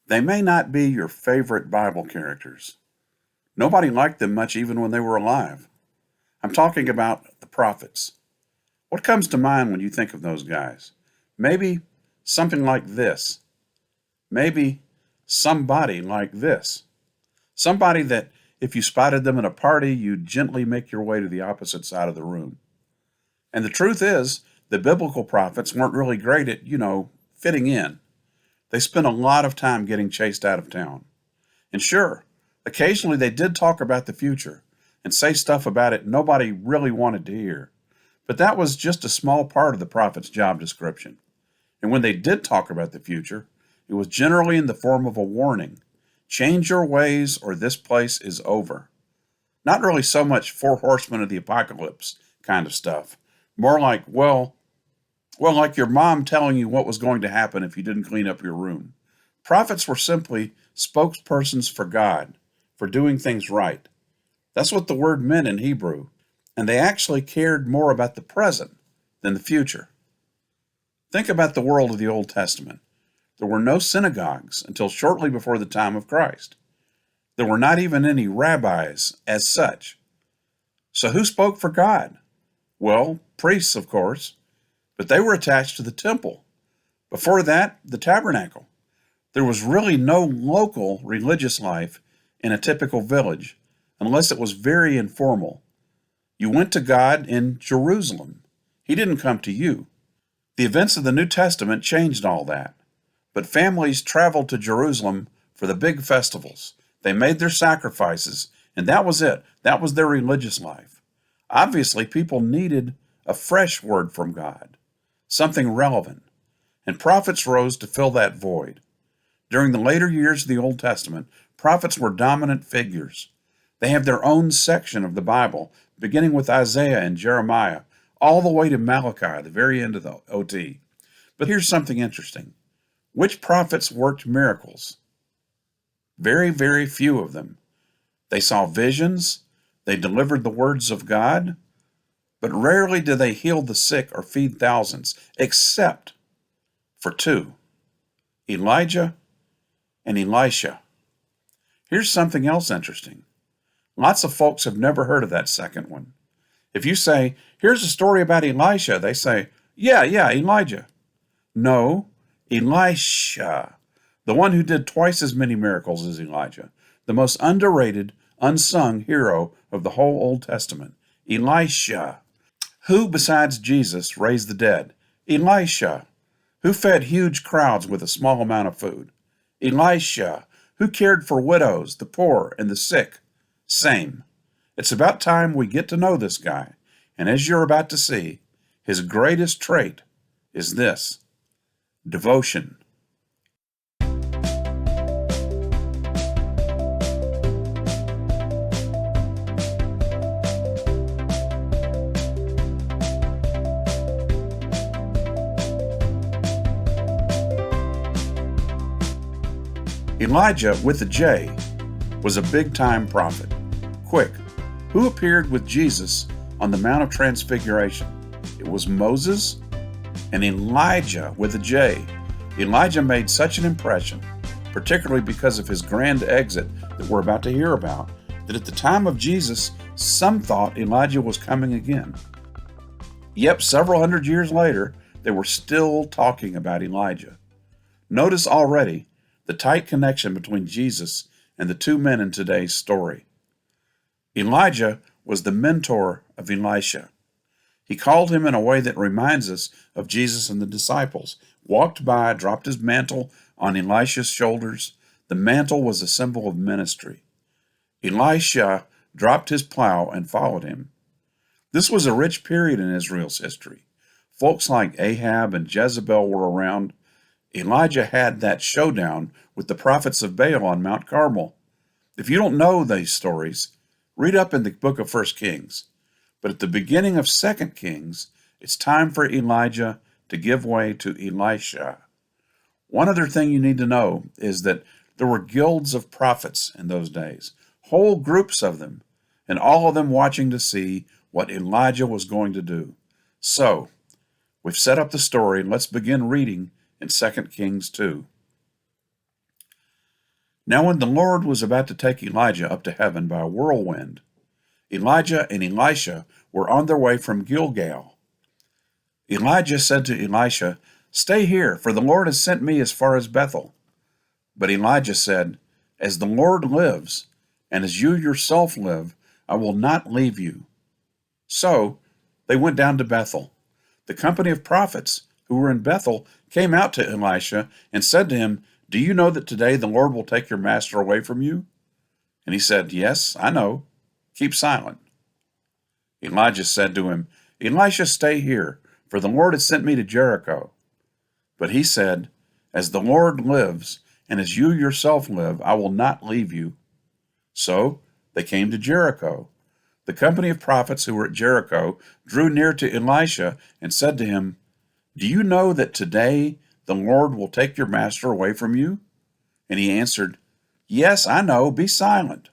They may not be your favorite Bible characters. Nobody liked them much even when they were alive. I'm talking about the prophets. What comes to mind when you think of those guys? Maybe something like this. Maybe somebody like this. Somebody that if you spotted them at a party, you'd gently make your way to the opposite side of the room. And the truth is, the biblical prophets weren't really great at, fitting in. They spent a lot of time getting chased out of town. And sure, occasionally they did talk about the future and say stuff about it nobody really wanted to hear. But that was just a small part of the prophet's job description. And when they did talk about the future, it was generally in the form of a warning. Change your ways or this place is over. Not really so much four horsemen of the apocalypse kind of stuff. More like, like your mom telling you what was going to happen if you didn't clean up your room. Prophets were simply spokespersons for God, for doing things right. That's what the word meant in Hebrew, and they actually cared more about the present than the future. Think about the world of the Old Testament. There were no synagogues until shortly before the time of Christ. There were not even any rabbis as such. So who spoke for God? Well, priests, of course, but they were attached to the temple. Before that, the tabernacle. There was really no local religious life in a typical village, unless it was very informal. You went to God in Jerusalem. He didn't come to you. The events of the New Testament changed all that. But families traveled to Jerusalem for the big festivals. They made their sacrifices, and that was it. That was their religious life. Obviously, people needed a fresh word from God, something relevant, and prophets rose to fill that void. During the later years of the Old Testament, prophets were dominant figures. They have their own section of the Bible, beginning with Isaiah and Jeremiah, all the way to Malachi, the very end of the OT. But here's something interesting. Which prophets worked miracles? Very, very few of them. They saw visions, they delivered the words of God, but rarely did they heal the sick or feed thousands, except for two, Elijah and Elisha. Here's something else interesting. Lots of folks have never heard of that second one. If you say, here's a story about Elisha, they say, yeah, Elijah. No, Elisha, the one who did twice as many miracles as Elijah, the most underrated, unsung hero of the whole Old Testament. Elisha. Who besides Jesus raised the dead? Elisha. Who fed huge crowds with a small amount of food? Elisha. Who cared for widows, the poor, and the sick? Same. It's about time we get to know this guy, and as you're about to see, his greatest trait is this: devotion. Elijah, with a J, was a big-time prophet. Quick, who appeared with Jesus on the Mount of Transfiguration? It was Moses and Elijah with a J. Elijah made such an impression, particularly because of his grand exit that we're about to hear about, that at the time of Jesus, some thought Elijah was coming again. Yep, several hundred years later, they were still talking about Elijah. Notice already the tight connection between Jesus and the two men in today's story. Elijah was the mentor of Elisha. He called him in a way that reminds us of Jesus and the disciples. Walked by, dropped his mantle on Elisha's shoulders. The mantle was a symbol of ministry. Elisha dropped his plow and followed him. This was a rich period in Israel's history. Folks like Ahab and Jezebel were around. Elijah had that showdown with the prophets of Baal on Mount Carmel. If you don't know these stories, read up in the book of 1 Kings. But at the beginning of 2 Kings, it's time for Elijah to give way to Elisha. One other thing you need to know is that there were guilds of prophets in those days, whole groups of them, and all of them watching to see what Elijah was going to do. So, we've set up the story, and let's begin reading in 2 Kings 2. Now when the Lord was about to take Elijah up to heaven by a whirlwind, Elijah and Elisha were on their way from Gilgal. Elijah said to Elisha, "Stay here, for the Lord has sent me as far as Bethel." But Elijah said, "As the Lord lives, and as you yourself live, I will not leave you." So they went down to Bethel. The company of prophets who were in Bethel came out to Elisha and said to him, "Do you know that today the Lord will take your master away from you?" And he said, "Yes, I know. Keep silent." Elijah said to him, "Elisha, stay here, for the Lord has sent me to Jericho." But he said, "As the Lord lives, and as you yourself live, I will not leave you." So they came to Jericho. The company of prophets who were at Jericho drew near to Elisha and said to him, "Do you know that today the Lord will take your master away from you?" And he answered, "Yes, I know. Be silent."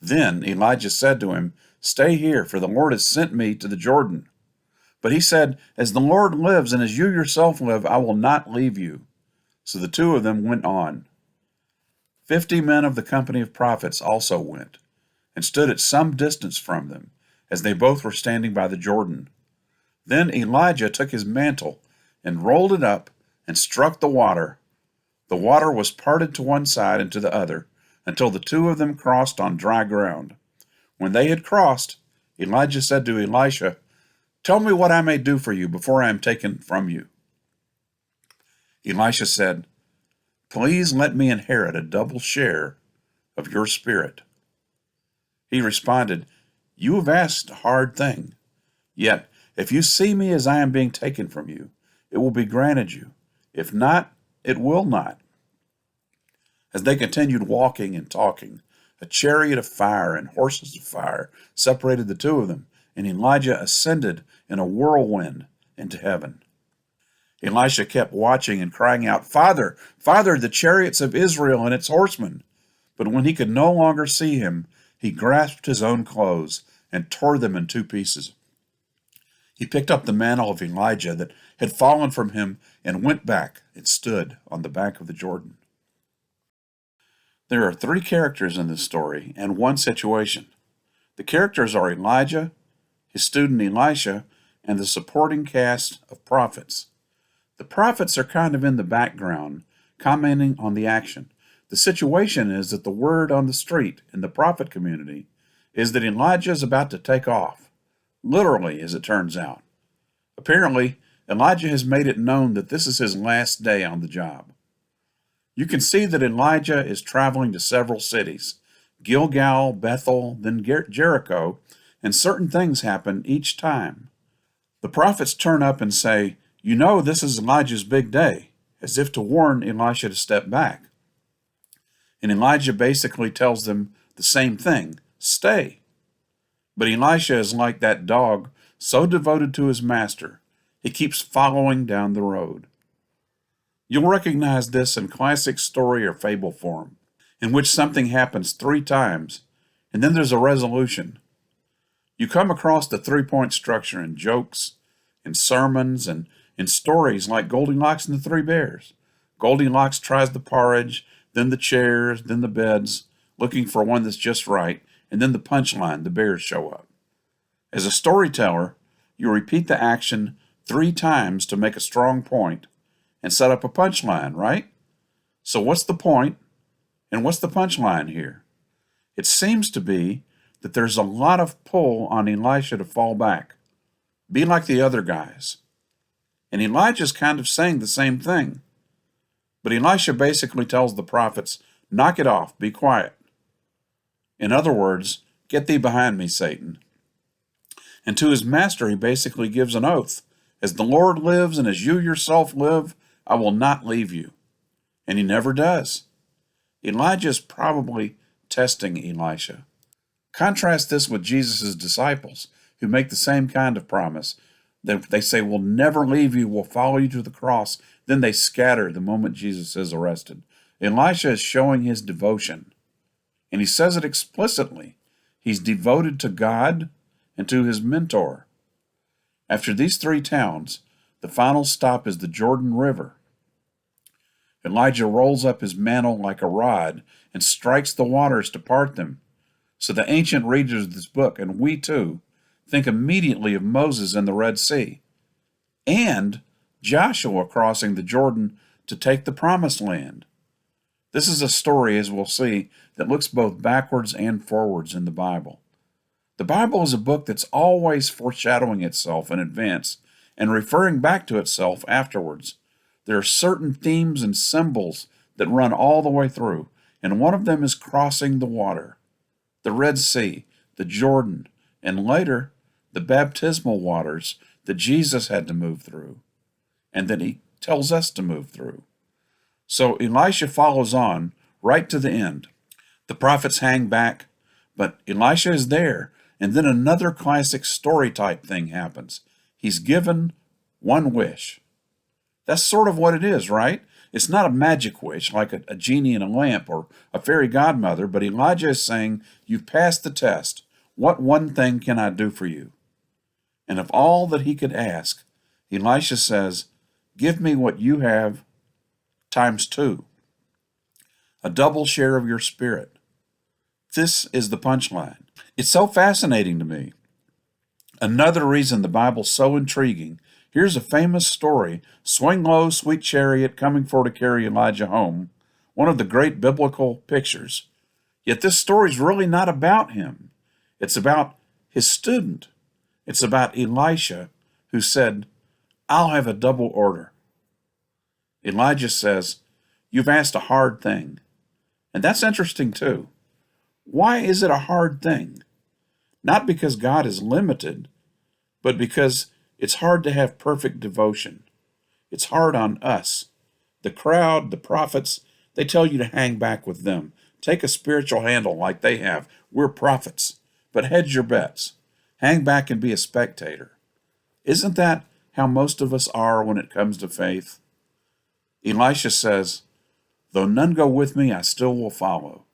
Then Elijah said to him, "Stay here, for the Lord has sent me to the Jordan." But he said, "As the Lord lives and as you yourself live, I will not leave you." So the two of them went on. 50 men of the company of prophets also went, and stood at some distance from them, as they both were standing by the Jordan. Then Elijah took his mantle, and rolled it up, and struck the water. The water was parted to one side and to the other, until the two of them crossed on dry ground. When they had crossed, Elijah said to Elisha, "Tell me what I may do for you before I am taken from you." Elisha said, "Please let me inherit a double share of your spirit." He responded, "You have asked a hard thing. Yet, if you see me as I am being taken from you, it will be granted you. If not, it will not." As they continued walking and talking, a chariot of fire and horses of fire separated the two of them, and Elijah ascended in a whirlwind into heaven. Elisha kept watching and crying out, "Father, Father, the chariots of Israel and its horsemen!" But when he could no longer see him, he grasped his own clothes and tore them in two pieces. He picked up the mantle of Elijah that had fallen from him and went back and stood on the bank of the Jordan. There are three characters in this story and one situation. The characters are Elijah, his student Elisha, and the supporting cast of prophets. The prophets are kind of in the background, commenting on the action. The situation is that the word on the street in the prophet community is that Elijah is about to take off, literally, as it turns out. Apparently, Elijah has made it known that this is his last day on the job. You can see that Elijah is traveling to several cities, Gilgal, Bethel, then Jericho, and certain things happen each time. The prophets turn up and say, "You know, this is Elijah's big day," as if to warn Elisha to step back. And Elijah basically tells them the same thing, "Stay." But Elisha is like that dog, so devoted to his master, he keeps following down the road. You'll recognize this in classic story or fable form, in which something happens 3 times, and then there's a resolution. You come across the 3-point structure in jokes, in sermons, and in stories like Goldilocks and the Three Bears. Goldilocks tries the porridge, then the chairs, then the beds, looking for one that's just right, and then the punchline, the bears show up. As a storyteller, you repeat the action 3 times to make a strong point and set up a punchline, right? So what's the point, and what's the punchline here? It seems to be that there's a lot of pull on Elisha to fall back. Be like the other guys. And Elijah's kind of saying the same thing. But Elisha basically tells the prophets, "Knock it off, be quiet." In other words, "Get thee behind me, Satan." And to his master he basically gives an oath. "As the Lord lives and as you yourself live, I will not leave you." And he never does. Elijah is probably testing Elisha. Contrast this with Jesus' disciples, who make the same kind of promise. They say, "We'll never leave you, we'll follow you to the cross." Then they scatter the moment Jesus is arrested. Elisha is showing his devotion, and he says it explicitly. He's devoted to God and to his mentor. After these 3 towns, the final stop is the Jordan River. Elijah rolls up his mantle like a rod and strikes the waters to part them. So the ancient readers of this book, and we too, think immediately of Moses and the Red Sea, and Joshua crossing the Jordan to take the promised land. This is a story, as we'll see, that looks both backwards and forwards in the Bible. The Bible is a book that's always foreshadowing itself in advance and referring back to itself afterwards. There are certain themes and symbols that run all the way through, and one of them is crossing the water, the Red Sea, the Jordan, and later the baptismal waters that Jesus had to move through, and that he tells us to move through. So Elisha follows on right to the end. The prophets hang back, but Elisha is there, and then another classic story type thing happens. He's given one wish. That's sort of what it is, right? It's not a magic wish like a genie in a lamp or a fairy godmother, but Elijah is saying, you've passed the test. What one thing can I do for you? And of all that he could ask, Elisha says, give me what you have times 2, a double share of your spirit. This is the punchline. It's so fascinating to me. Another reason the Bible's so intriguing. Here's a famous story, swing low, sweet chariot coming for to carry Elijah home, one of the great biblical pictures. Yet this story's really not about him. It's about his student. It's about Elisha, who said, I'll have a double order. Elijah says, you've asked a hard thing. And that's interesting too. Why is it a hard thing? Not because God is limited, but because it's hard to have perfect devotion. It's hard on us. The crowd, the prophets, they tell you to hang back with them. Take a spiritual handle like they have. We're prophets. But hedge your bets. Hang back and be a spectator. Isn't that how most of us are when it comes to faith? Elisha says, though none go with me, I still will follow.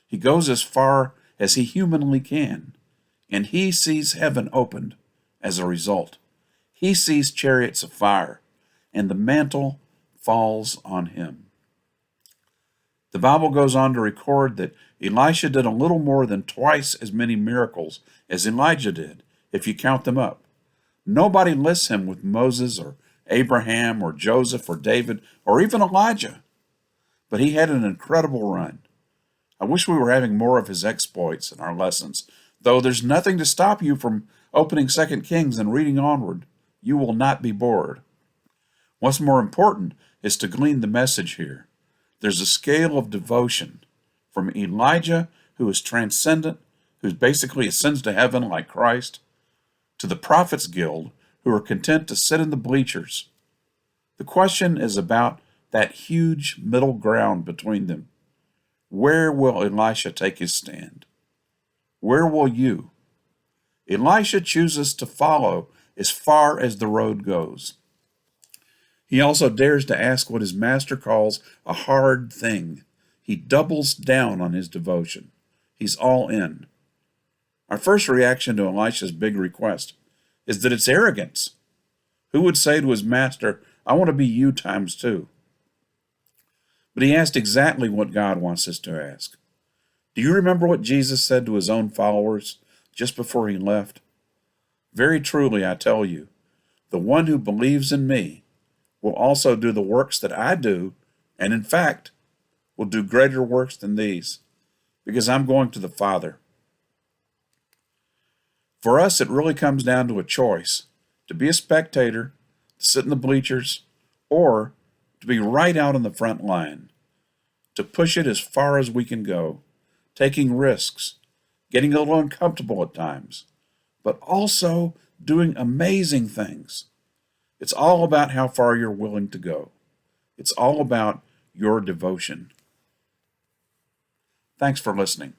He goes as far as he humanly can, and he sees heaven opened as a result. He sees chariots of fire, and the mantle falls on him. The Bible goes on to record that Elisha did a little more than twice as many miracles as Elijah did, if you count them up. Nobody lists him with Moses or Abraham or Joseph or David or even Elijah. But he had an incredible run. I wish we were having more of his exploits in our lessons, though there's nothing to stop you from opening 2 Kings and reading onward. You will not be bored. What's more important is to glean the message here. There's a scale of devotion from Elijah, who is transcendent, who basically ascends to heaven like Christ, to the Prophets Guild, who are content to sit in the bleachers. The question is about that huge middle ground between them. Where will Elisha take his stand? Where will you? Elisha chooses to follow as far as the road goes. He also dares to ask what his master calls a hard thing. He doubles down on his devotion. He's all in. Our first reaction to Elisha's big request is that it's arrogance. Who would say to his master, I want to be you times 2? But he asked exactly what God wants us to ask. Do you remember what Jesus said to his own followers just before he left? Very truly, I tell you, the one who believes in me will also do the works that I do, and in fact, will do greater works than these, because I'm going to the Father. For us, it really comes down to a choice, to be a spectator, to sit in the bleachers, or to be right out on the front line, to push it as far as we can go, taking risks, getting a little uncomfortable at times, but also doing amazing things. It's all about how far you're willing to go. It's all about your devotion. Thanks for listening.